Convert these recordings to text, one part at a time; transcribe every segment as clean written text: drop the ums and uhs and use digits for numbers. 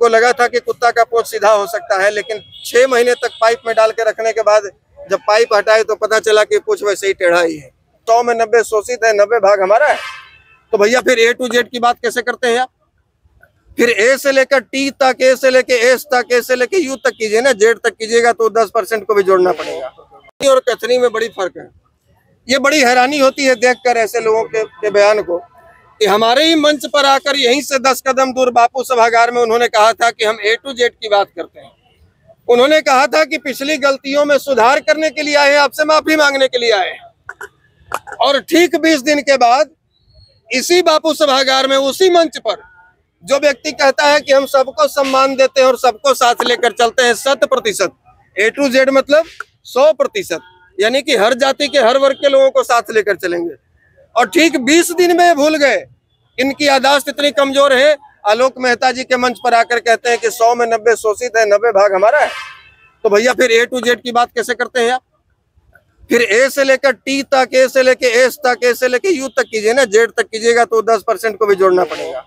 हमको लगा था कि कुत्ता का पोंछ सीधा हो सकता है, लेकिन 6 महीने तक पाइप में डाल के रखने के बाद जब पाइप हटाए तो पता चला कि पूंछ वैसे ही टेढ़ा ही है। 100 में 90 शोषित है, 90 भाग हमारा है। तो भैया फिर A to Z की बात कैसे करते हैं आप? फिर A से लेकर T तक, A से लेकर S तक, A से लेकर U तक कीजिए ना, Z तक कीजिएगा तो 10% को भी जोड़ना पड़ेगा। और कथनी में बड़ी फर्क है। ये बड़ी हैरानी होती है देखकर ऐसे लोगों के बयान को कि हमारे ही मंच पर आकर यहीं से 10 कदम दूर बापू सभागार में उन्होंने कहा था कि हम A to Z की बात करते हैं। उन्होंने कहा था कि पिछली गलतियों में सुधार करने के लिए आए हैं, आपसे माफी मांगने के लिए आए हैं। और ठीक 20 दिन के बाद इसी बापू सभागार में उसी मंच पर जो व्यक्ति कहता है कि हम सबको सम्मान देते हैं और सबको साथ लेकर चलते हैं 100%, A to Z मतलब 100%, यानी कि हर जाति के हर वर्ग के लोगों को साथ लेकर चलेंगे। और ठीक 20 दिन में भूल गए। इनकी याददाश्त इतनी कमजोर है, आलोक मेहता जी के मंच पर आकर कहते हैं कि 100 में 90 शोषित है, 90 भाग हमारा है। तो भैया फिर A to Z की बात कैसे करते हैं आप? फिर A से लेकर T तक, A से लेकर S तक, A से लेकर U तक कीजिए ना, Z तक कीजिएगा तो 10% को भी जोड़ना पड़ेगा।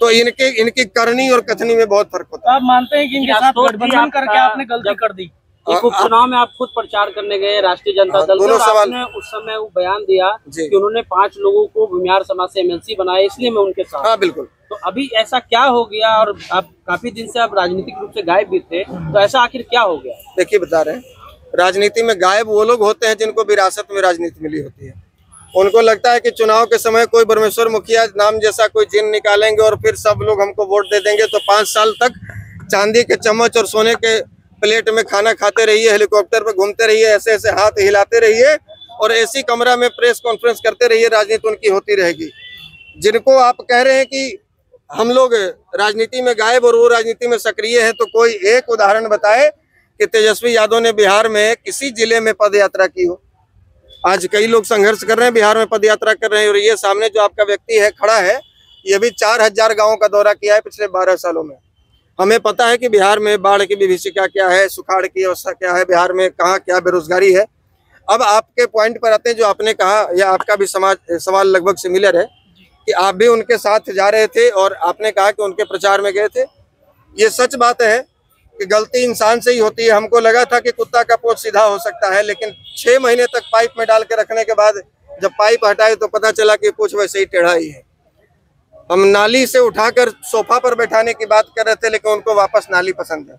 तो इनकी करनी और कथनी में बहुत फर्क होता है। आप मानते हैं कि इनके साथ गठबंधन करके आपने गलती कर दी? उपचुनाव में आप खुद प्रचार करने गए राष्ट्रीय जनता दल से, आपने उस समय वो बयान दिया कि उन्होंने 5 लोगों को भूमिहार समाज से MLC बनाया, इसलिए मैं उनके साथ। हाँ बिल्कुल। तो अभी ऐसा क्या हो गया? और आप काफी दिन से आप राजनीतिक रूप से गायब भी थे, तो ऐसा आखिर क्या हो गया? देखिए बता रहे हैं, राजनीति में गायब वो लोग होते हैं जिनको विरासत में राजनीति मिली होती है। उनको लगता है कि चुनाव के समय कोई ब्रह्मेश्वर मुखिया नाम जैसा कोई जिन निकालेंगे और फिर सब लोग हमको वोट दे देंगे, तो 5 साल तक चांदी के चम्मच और सोने के प्लेट में खाना खाते रहिए, हेलीकॉप्टर पे घूमते रहिए, ऐसे ऐसे हाथ हिलाते रहिए और ऐसी कमरा में प्रेस कॉन्फ्रेंस करते रहिए, राजनीति उनकी होती रहेगी। जिनको आप कह रहे हैं कि हम लोग राजनीति में गायब और वो राजनीति में सक्रिय है, तो कोई एक उदाहरण बताए कि तेजस्वी यादव ने बिहार में किसी जिले में पद यात्रा की हो। आज कई लोग संघर्ष कर रहे हैं, बिहार में पद यात्रा कर रहे हैं, और ये सामने जो आपका व्यक्ति है खड़ा है, ये भी 4000 गाँव का दौरा किया है पिछले 12 सालों में। हमें पता है कि बिहार में बाढ़ की विभीषिका क्या है, सुखाड़ की अवस्था क्या है, बिहार में कहाँ क्या बेरोजगारी है। अब आपके पॉइंट पर आते हैं, जो आपने कहा, या आपका भी सवाल लगभग सिमिलर है कि आप भी उनके साथ जा रहे थे और आपने कहा कि उनके प्रचार में गए थे। ये सच बात है कि गलती इंसान से ही होती है। हमको लगा था कि कुत्ता का पोंछ सीधा हो सकता है, लेकिन 6 महीने तक पाइप में डाल के रखने के बाद जब पाइप हटाए तो पता चला कि पूंछ वैसे ही टेढ़ा ही है। हम नाली से उठाकर सोफा पर बैठाने की बात कर रहे थे, लेकिन उनको वापस नाली पसंद है।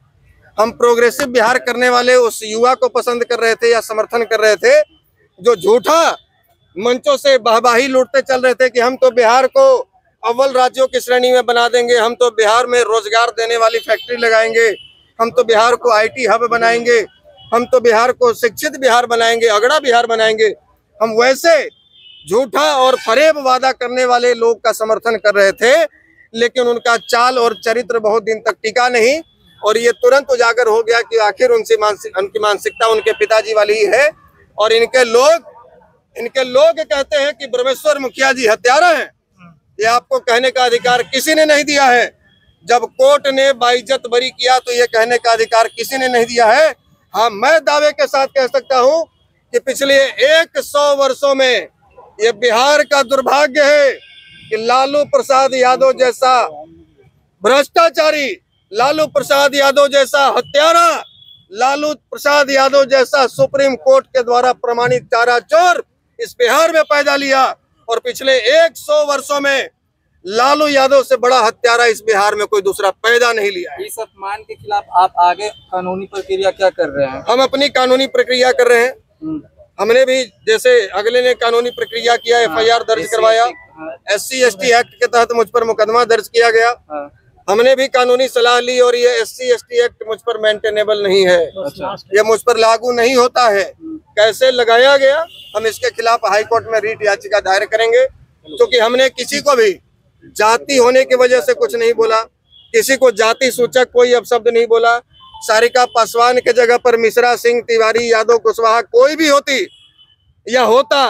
हम प्रोग्रेसिव बिहार करने वाले उस युवा को पसंद कर रहे थे या समर्थन कर रहे थे जो झूठा मंचों से वाहवाही लूटते चल रहे थे कि हम तो बिहार को अव्वल राज्यों की श्रेणी में बना देंगे, हम तो बिहार में रोजगार देने वाली फैक्ट्री लगाएंगे, हम तो बिहार को IT हब बनाएंगे, हम तो बिहार को शिक्षित बिहार बनाएंगे, अगड़ा बिहार बनाएंगे। हम वैसे झूठा और फरेब वादा करने वाले लोग का समर्थन कर रहे थे, लेकिन उनका चाल और चरित्र बहुत दिन तक टिका नहीं, और ये तुरंत उजागर हो गया कि आखिर उनकी मानसिकता उनके पिताजी वाली ही है। और इनके लोग कहते हैं कि ब्रह्मेश्वर मुखिया जी हत्यारा हैं। ये आपको कहने का अधिकार किसी ने नहीं दिया है। जब कोर्ट ने बाइज्जत बरी किया तो ये कहने का अधिकार किसी ने नहीं दिया है। हाँ, मैं दावे के साथ कह सकता हूँ कि पिछले 100 वर्षों में ये बिहार का दुर्भाग्य है कि लालू प्रसाद यादव जैसा भ्रष्टाचारी, लालू प्रसाद यादव जैसा हत्यारा, लालू प्रसाद यादव जैसा सुप्रीम कोर्ट के द्वारा प्रमाणित चारा चोर इस बिहार में पैदा लिया, और पिछले 100 वर्षों में लालू यादव से बड़ा हत्यारा इस बिहार में कोई दूसरा पैदा नहीं लिया है। इस अपमान के खिलाफ आप आगे कानूनी प्रक्रिया क्या कर रहे हैं? हम अपनी कानूनी प्रक्रिया कर रहे हैं। हमने भी, जैसे अगले ने कानूनी प्रक्रिया किया, FIR दर्ज करवाया, SC ST एक्ट के तहत मुझ पर मुकदमा दर्ज किया गया। हमने भी कानूनी सलाह ली और ये SC ST एक्ट मुझ पर मेंटेनेबल नहीं है। ये मुझ पर लागू नहीं होता है। कैसे लगाया गया, हम इसके खिलाफ हाईकोर्ट में रीट याचिका दायर करेंगे, क्योंकि हमने किसी को भी जाति होने की वजह से कुछ नहीं बोला, किसी को जाति सूचक कोई अपशब्द नहीं बोला। सारिका पासवान के जगह पर मिश्रा, सिंह, तिवारी, यादव, कुशवाहा कोई भी होती या होता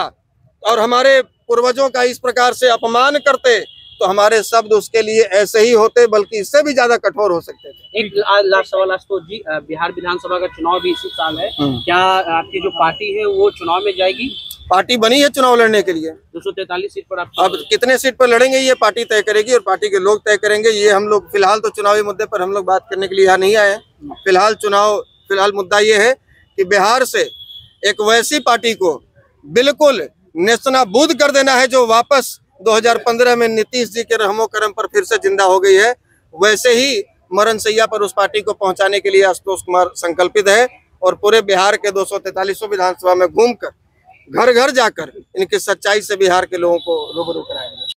और हमारे पूर्वजों का इस प्रकार से अपमान करते, तो हमारे शब्द उसके लिए ऐसे ही होते, बल्कि इससे भी ज्यादा कठोर हो सकते थे। एक लास्ट सवाल आशुतोष जी, बिहार विधानसभा का चुनाव भी इसी साल है, क्या आपकी जो पार्टी है वो चुनाव में जाएगी? पार्टी बनी है चुनाव लड़ने के लिए। 243 सीट पर आप अब कितने सीट पर लड़ेंगे ये पार्टी तय करेगी और पार्टी के लोग तय करेंगे। ये हम लोग फिलहाल तो चुनावी मुद्दे पर हम लोग बात करने के लिए यहाँ नहीं आए हैं। फिलहाल मुद्दा ये है कि बिहार से एक वैसी पार्टी को बिल्कुल नेस्तनाबूद कर देना है जो वापस 2015 में नीतीश जी के रहमो करम पर फिर से जिंदा हो गई है। वैसे ही मरणसैया पर उस पार्टी को पहुंचाने के लिए आशुतोष कुमार संकल्पित है और पूरे बिहार के 243 विधानसभा में घूमकर घर घर जाकर इनकी सच्चाई से बिहार के लोगों को रूबरू कराएंगे।